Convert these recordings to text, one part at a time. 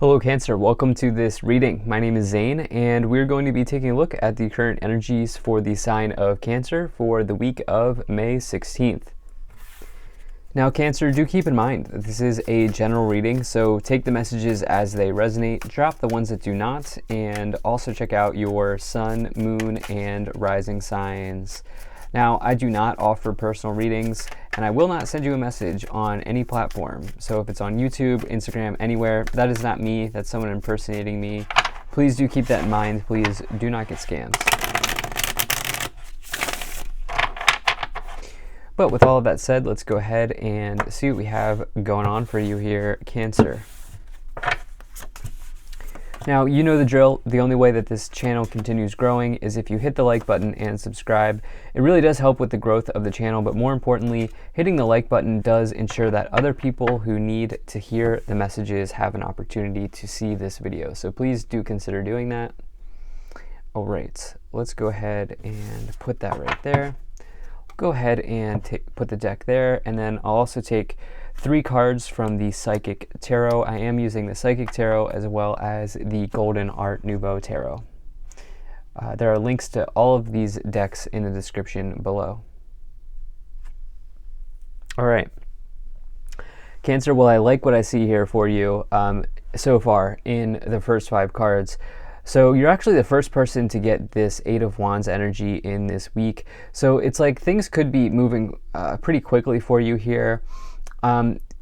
Hello Cancer, welcome to this reading. My name is Zane and we're going to be taking a look at the current energies for the sign of Cancer for the week of May 16th. Now Cancer, do keep in mind that this is a general reading, so take the messages as they resonate, drop the ones that do not, and also check out your sun, moon, and rising signs. Now, I do not offer personal readings, and I will not send you a message on any platform. So if it's on YouTube, Instagram, anywhere, that is not me. That's someone impersonating me. Please do keep that in mind. Please do not get scammed. But with all of that said, let's go ahead and see what we have going on for you here, Cancer. Now, you know the drill. The only way that this channel continues growing is if you hit the like button and subscribe. It really does help with the growth of the channel, but more importantly, hitting the like button does ensure that other people who need to hear the messages have an opportunity to see this video. So please do consider doing that. All right, let's go ahead and put that right there. Go ahead and put the deck there, and then I'll also take 3 cards from the Psychic Tarot. I am using the Psychic Tarot as well as the Golden Art Nouveau Tarot. There are links to all of these decks in the description below. All right. Cancer, well, I like what I see here for you so far in the first 5 cards. So you're actually the first person to get this 8 of Wands energy in this week. So it's like things could be moving pretty quickly for you here.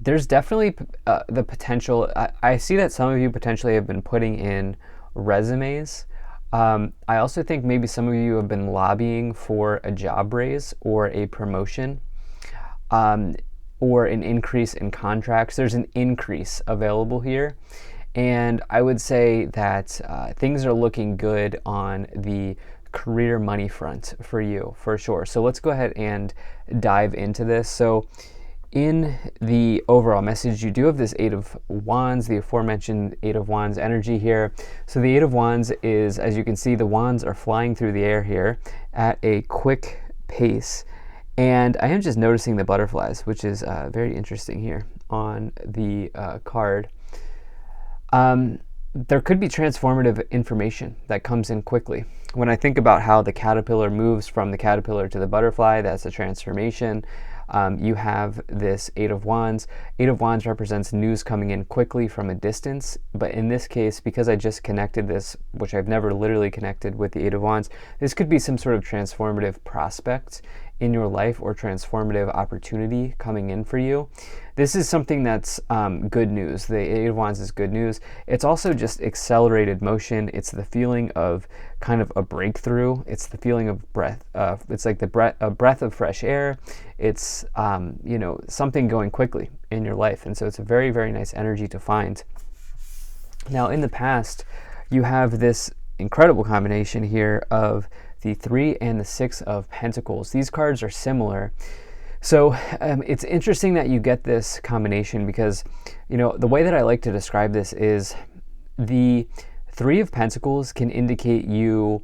There's definitely the potential. I see that some of you potentially have been putting in resumes. I also think maybe some of you have been lobbying for a job raise or a promotion or an increase in contracts. There's an increase available here. And I would say that things are looking good on the career money front for you, for sure. So let's go ahead and dive into this. So in the overall message, you do have this 8 of Wands, the aforementioned 8 of Wands energy here. So the 8 of Wands is, as you can see, the wands are flying through the air here at a quick pace. And I am just noticing the butterflies, which is very interesting here on the card. There could be transformative information that comes in quickly. When I think about how the caterpillar moves from the caterpillar to the butterfly, that's a transformation. You have this 8 of Wands. 8 of Wands represents news coming in quickly from a distance, but in this case, because I just connected this, which I've never literally connected with the 8 of Wands, this could be some sort of transformative prospect in your life or transformative opportunity coming in for you. This is something that's good news. The 8 of Wands is good news. It's also just accelerated motion. It's the feeling of kind of a breakthrough. It's the feeling of breath. It's like a breath of fresh air. It's you know, something going quickly in your life. And so it's a very, very nice energy to find. Now, in the past, you have this incredible combination here of the 3 and the 6 of Pentacles. These cards are similar. So it's interesting that you get this combination because, you know, the way that I like to describe this is the 3 of Pentacles can indicate you,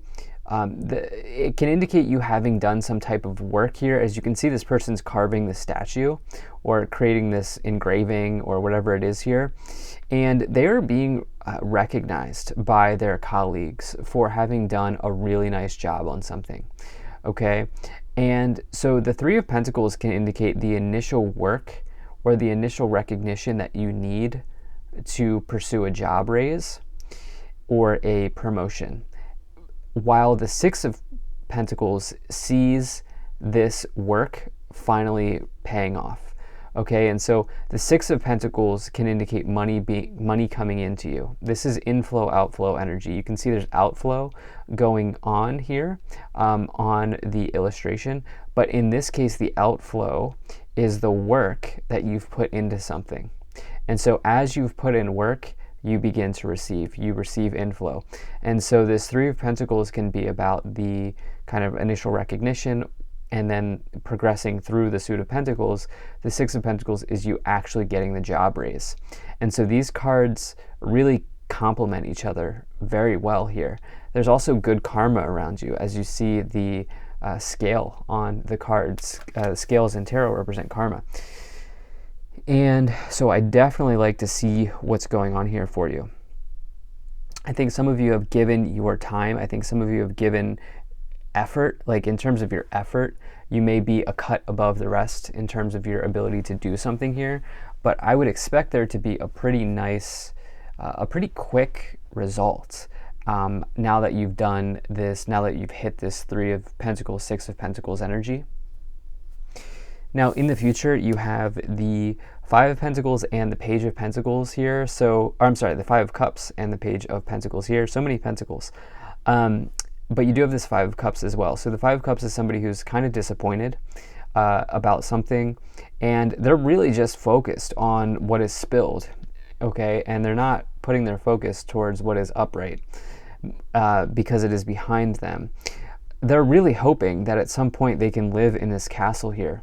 it can indicate you having done some type of work here. As you can see, this person's carving the statue or creating this engraving or whatever it is here. And they are being recognized by their colleagues for having done a really nice job on something. Okay. And so the 3 of Pentacles can indicate the initial work or the initial recognition that you need to pursue a job raise or a promotion, while the 6 of Pentacles sees this work finally paying off. Okay, and so the 6 of Pentacles can indicate money coming into you. This is inflow, outflow energy. You can see there's outflow going on here on the illustration, but in this case, the outflow is the work that you've put into something. And so as you've put in work, you begin to receive. You receive inflow. And so this 3 of Pentacles can be about the kind of initial recognition and then progressing through the suit of Pentacles. The 6 of Pentacles is you actually getting the job raise. And so these cards really complement each other very well here. There's also good karma around you as you see the scale on the cards. Scales in tarot represent karma. And so I definitely like to see what's going on here for you. I think some of you have given your time. I think some of you have given effort. Like in terms of your effort, you may be a cut above the rest in terms of your ability to do something here. But I would expect there to be a pretty nice, a pretty quick result. Now that you've done this, now that you've hit this 3 of Pentacles, 6 of Pentacles energy. Now in the future, you have the 5 of Pentacles and the Page of Pentacles here. So, or I'm sorry, the 5 of Cups and the Page of Pentacles here. So many Pentacles. But you do have this 5 of Cups as well. So the 5 of Cups is somebody who's kind of disappointed about something, and they're really just focused on what is spilled, okay? And they're not putting their focus towards what is upright because it is behind them. They're really hoping that at some point they can live in this castle here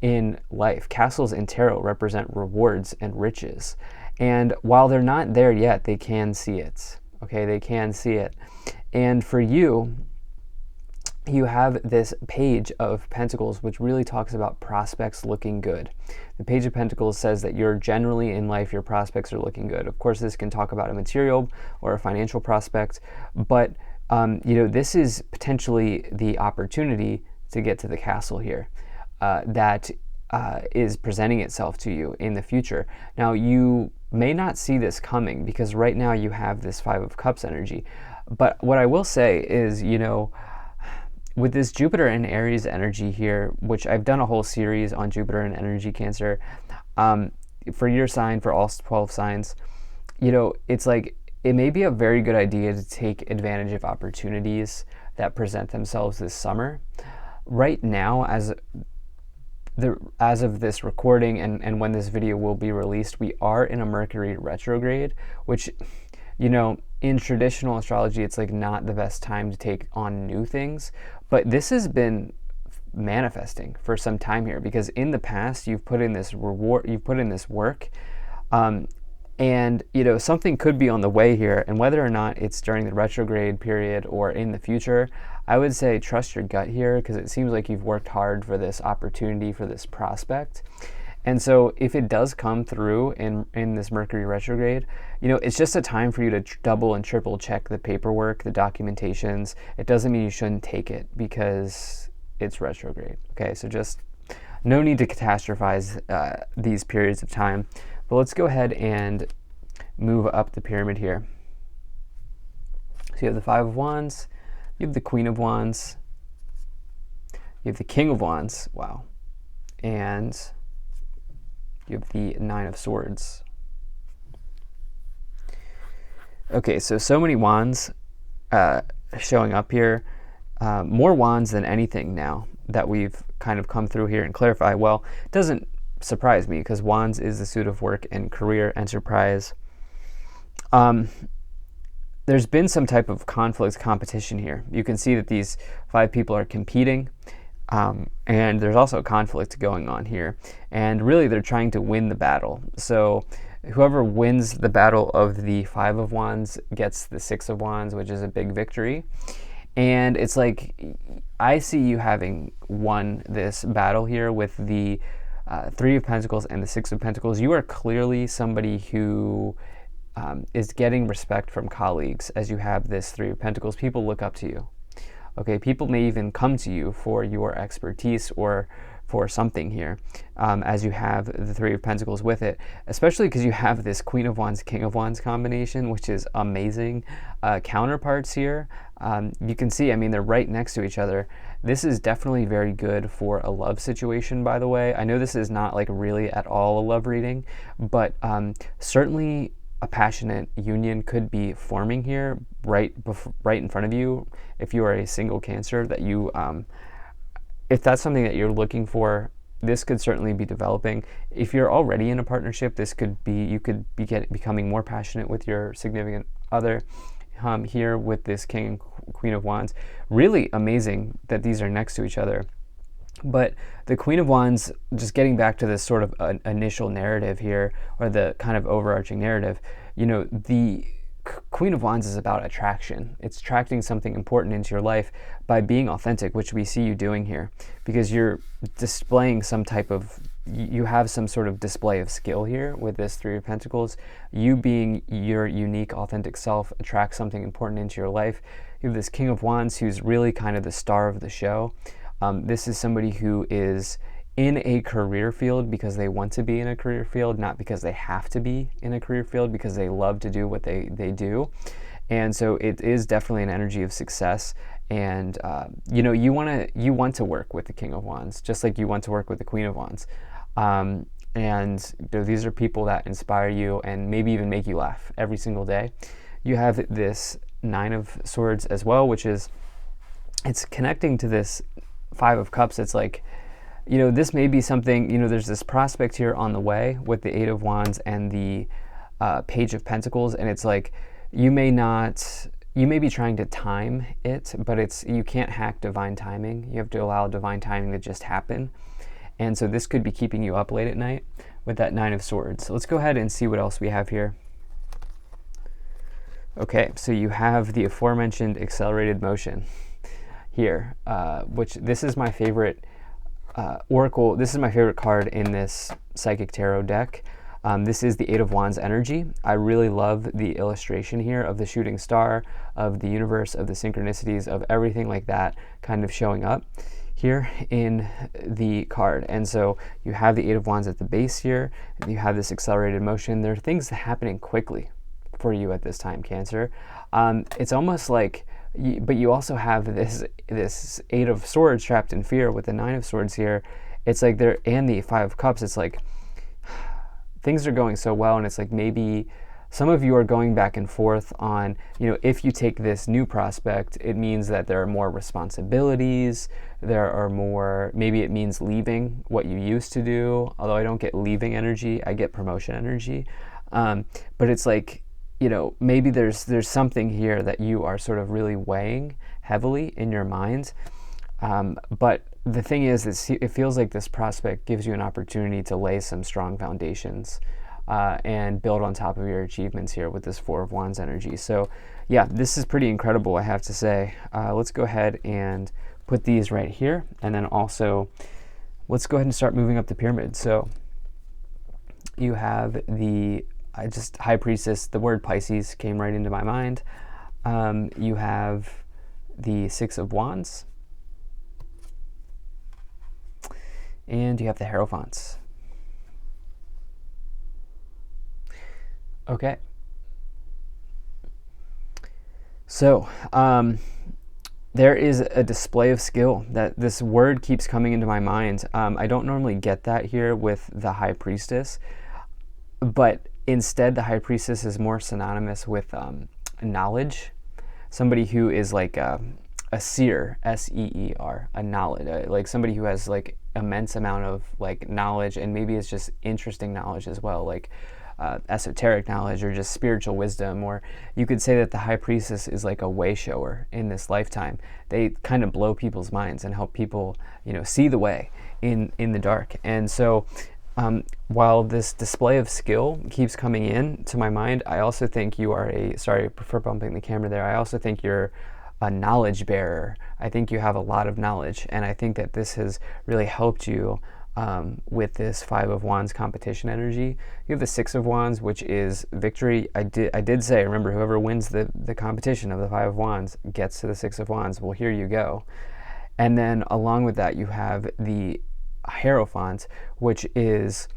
in life. Castles in tarot represent rewards and riches. And while they're not there yet, they can see it, okay? They can see it. And for you, you have this Page of Pentacles, which really talks about prospects looking good. The Page of Pentacles says that you're generally in life, your prospects are looking good. Of course, this can talk about a material or a financial prospect, but this is potentially the opportunity to get to the castle here that is presenting itself to you in the future. Now, you may not see this coming because right now you have this 5 of Cups energy. But what I will say is, with this Jupiter and Aries energy here, which I've done a whole series on Jupiter and energy Cancer, for your sign, for all 12 signs, it's like it may be a very good idea to take advantage of opportunities that present themselves this summer. Right now, as of this recording and when this video will be released, we are in a Mercury retrograde, which, in traditional astrology, it's like not the best time to take on new things. But this has been manifesting for some time here because in the past you've put in this work, and something could be on the way here. And whether or not it's during the retrograde period or in the future, I would say trust your gut here because it seems like you've worked hard for this opportunity, for this prospect. And so if it does come through in this Mercury retrograde, it's just a time for you to double and triple check the paperwork, the documentations. It doesn't mean you shouldn't take it because it's retrograde. Okay, so just no need to catastrophize these periods of time. But let's go ahead and move up the pyramid here. So you have the 5 of Wands, you have the Queen of Wands, you have the King of Wands, wow, and you have the 9 of Swords. Okay, so many wands showing up here. More wands than anything now that we've kind of come through here and clarify. Well, it doesn't surprise me because wands is the suit of work and career, enterprise. There's been some type of conflict, competition here. You can see that these 5 people are competing. And there's also conflict going on here. And really, they're trying to win the battle. So whoever wins the battle of the 5 of Wands gets the 6 of Wands, which is a big victory. And it's like, I see you having won this battle here with the 3 of Pentacles and the 6 of Pentacles. You are clearly somebody who is getting respect from colleagues as you have this 3 of Pentacles. People look up to you. Okay, people may even come to you for your expertise or for something here as you have the 3 of Pentacles with it, especially because you have this Queen of Wands, King of Wands combination, which is amazing. Counterparts here, you can see, they're right next to each other. This is definitely very good for a love situation, by the way. I know this is not like really at all a love reading, but certainly a passionate union could be forming here right in front of you if you are a single Cancer, that you if that's something that you're looking for, this could certainly be developing. If you're already in a partnership, this could be, you could be becoming more passionate with your significant other here with this King and Queen of Wands. Really amazing that these are next to each other. But the Queen of Wands, just getting back to this sort of initial narrative here, or the kind of overarching narrative, the Queen of Wands is about attraction. It's attracting something important into your life by being authentic, which we see you doing here, because you're displaying some type of you have some sort of display of skill here with this Three of Pentacles. You being your unique, authentic self attracts something important into your life. You have this King of Wands who's really kind of the star of the show. This is somebody who is in a career field because they want to be in a career field, not because they have to be in a career field, because they love to do what they do. And so it is definitely an energy of success. And you know, you want to work with the King of Wands, just like you want to work with the Queen of Wands. And you know, these are people that inspire you and maybe even make you laugh every single day. You have this Nine of Swords as well, which is, it's connecting to this Five of Cups. It's like, you know, this may be something, you know, there's this prospect here on the way with the Eight of Wands and the Page of Pentacles, and it's like, you may be trying to time it, but you can't hack divine timing. You have to allow divine timing to just happen. And so this could be keeping you up late at night with that Nine of Swords. So let's go ahead and see what else we have here. Okay, so you have the aforementioned accelerated motion here, which this is my favorite oracle. This is my favorite card in this Psychic Tarot deck. This is the Eight of Wands energy. I really love the illustration here of the shooting star, of the universe, of the synchronicities, of everything like that kind of showing up here in the card. And so you have the Eight of Wands at the base here, and you have this accelerated motion. There are things happening quickly for you at this time, Cancer. It's almost like, but you also have this Eight of Swords trapped in fear with the Nine of Swords here. It's like there, and the Five of Cups. It's like things are going so well, and it's like maybe some of you are going back and forth on, you know, if you take this new prospect, it means that there are more responsibilities, there are more, maybe it means leaving what you used to do, although I don't get leaving energy, I get promotion energy. But it's like, you know, maybe there's something here that you are sort of really weighing heavily in your mind. But the thing is, it feels like this prospect gives you an opportunity to lay some strong foundations and build on top of your achievements here with this Four of Wands energy. So yeah, this is pretty incredible, I have to say. Let's go ahead and put these right here. And then also, let's go ahead and start moving up the pyramid. So you have the High Priestess. The word Pisces came right into my mind. You have the Six of Wands. And you have the Hierophants. Okay. So, there is a display of skill. That this word keeps coming into my mind. I don't normally get that here with the High Priestess, but instead the High Priestess is more synonymous with knowledge. Somebody who is like a seer, S-E-E-R, a knowledge, like somebody who has like immense amount of like knowledge, and maybe it's just interesting knowledge as well, like esoteric knowledge or just spiritual wisdom. Or you could say that the High Priestess is like a way shower in this lifetime. They kind of blow people's minds and help people, you know, see the way in the dark. And so while this display of skill keeps coming in to my mind, I also think you are sorry for bumping the camera there, I also think you're a knowledge bearer. I think you have a lot of knowledge, and I think that this has really helped you with this Five of Wands competition energy. You have the Six of Wands, which is victory. I did say, remember, whoever wins the competition of the Five of Wands gets to the Six of Wands. Well, here you go. And then along with that, you have the Hierophant, which is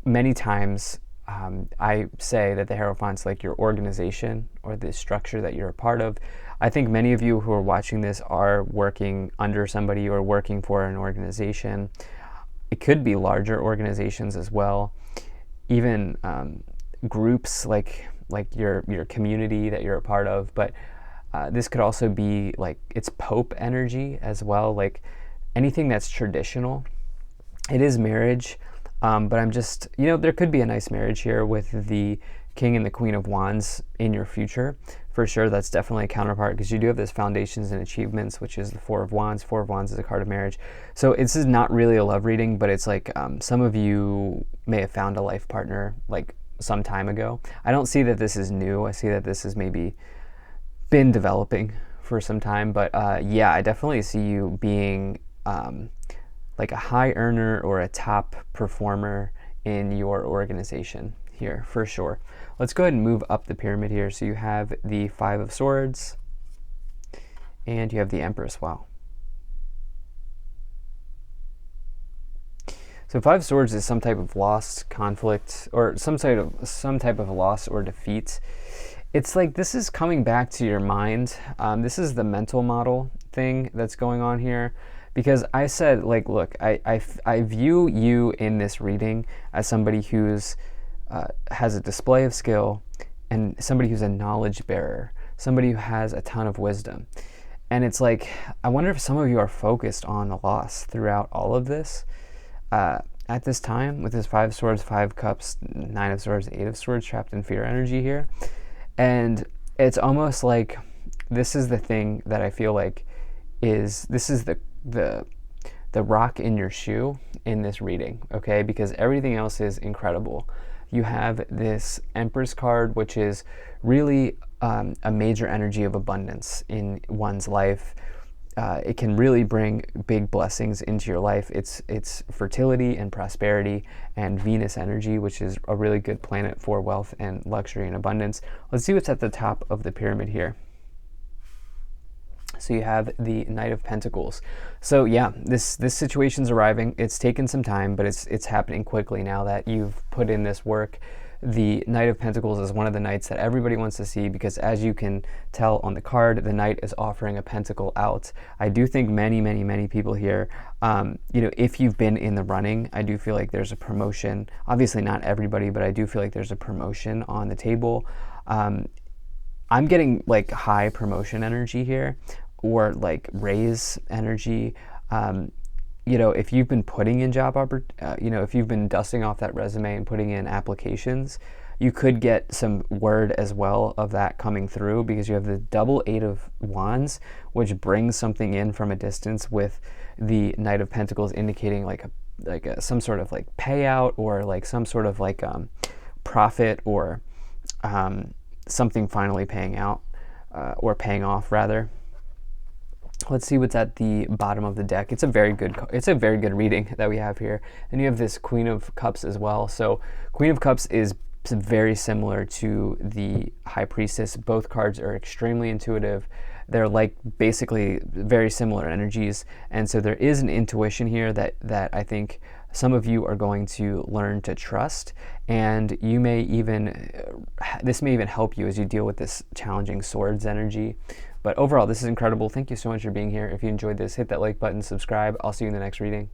many times I say that the Hierophant's like your organization or the structure that you're a part of. I think many of you who are watching this are working under somebody or working for an organization. It could be larger organizations as well, even groups like your community that you're a part of. But this could also be like, it's Pope energy as well, like anything that's traditional. It is marriage, but I'm just, you know, there could be a nice marriage here with the King and the Queen of Wands in your future. For sure, that's definitely a counterpart, because you do have this foundations and achievements, which is the Four of Wands. Four of Wands is a card of marriage. So this is not really a love reading, but it's like some of you may have found a life partner like some time ago. I don't see that this is new. I see that this has maybe been developing for some time. But yeah, I definitely see you being like a high earner or a top performer in your organization here for sure. Let's go ahead and move up the pyramid here. So you have the Five of Swords and you have the Empress. Wow. So Five of Swords is some type of loss, conflict, or some type of loss or defeat. It's like this is coming back to your mind. This is the mental model thing that's going on here. Because I said, like, look, I view you in this reading as somebody who's has a display of skill and somebody who's a knowledge bearer, somebody who has a ton of wisdom. And it's like, I wonder if some of you are focused on the loss throughout all of this. At this time, with this Five of Swords, Five of Cups, Nine of Swords, Eight of Swords, trapped in fear energy here. And it's almost like this is the thing that I feel like this is the rock in your shoe in this reading, okay? Because everything else is incredible. You have this Empress card, which is really a major energy of abundance in one's life. It can really bring big blessings into your life. It's fertility and prosperity and Venus energy, which is a really good planet for wealth and luxury and abundance. Let's see what's at the top of the pyramid here. So you have the Knight of Pentacles. So yeah, this situation's arriving. It's taken some time, but it's happening quickly now that you've put in this work. The Knight of Pentacles is one of the knights that everybody wants to see because, as you can tell on the card, the knight is offering a pentacle out. I do think many people here, if you've been in the running, I do feel like there's a promotion. Obviously not everybody, but I do feel like there's a promotion on the table. I'm getting like high promotion energy here, or like raise energy. If you've been putting in if you've been dusting off that resume and putting in applications, you could get some word as well of that coming through, because you have the double Eight of Wands, which brings something in from a distance, with the Knight of Pentacles indicating some sort of like payout, or like some sort of like profit, or something finally paying out, or paying off rather. Let's see what's at the bottom of the deck. It's a very good reading that we have here. And you have this Queen of Cups as well. So Queen of Cups is very similar to the High Priestess. Both cards are extremely intuitive. They're like basically very similar energies. And so there is an intuition here that I think some of you are going to learn to trust, and this may even help you as you deal with this challenging swords energy. But overall, this is incredible. Thank you so much for being here. If you enjoyed this, hit that like button, subscribe. I'll see you in the next reading.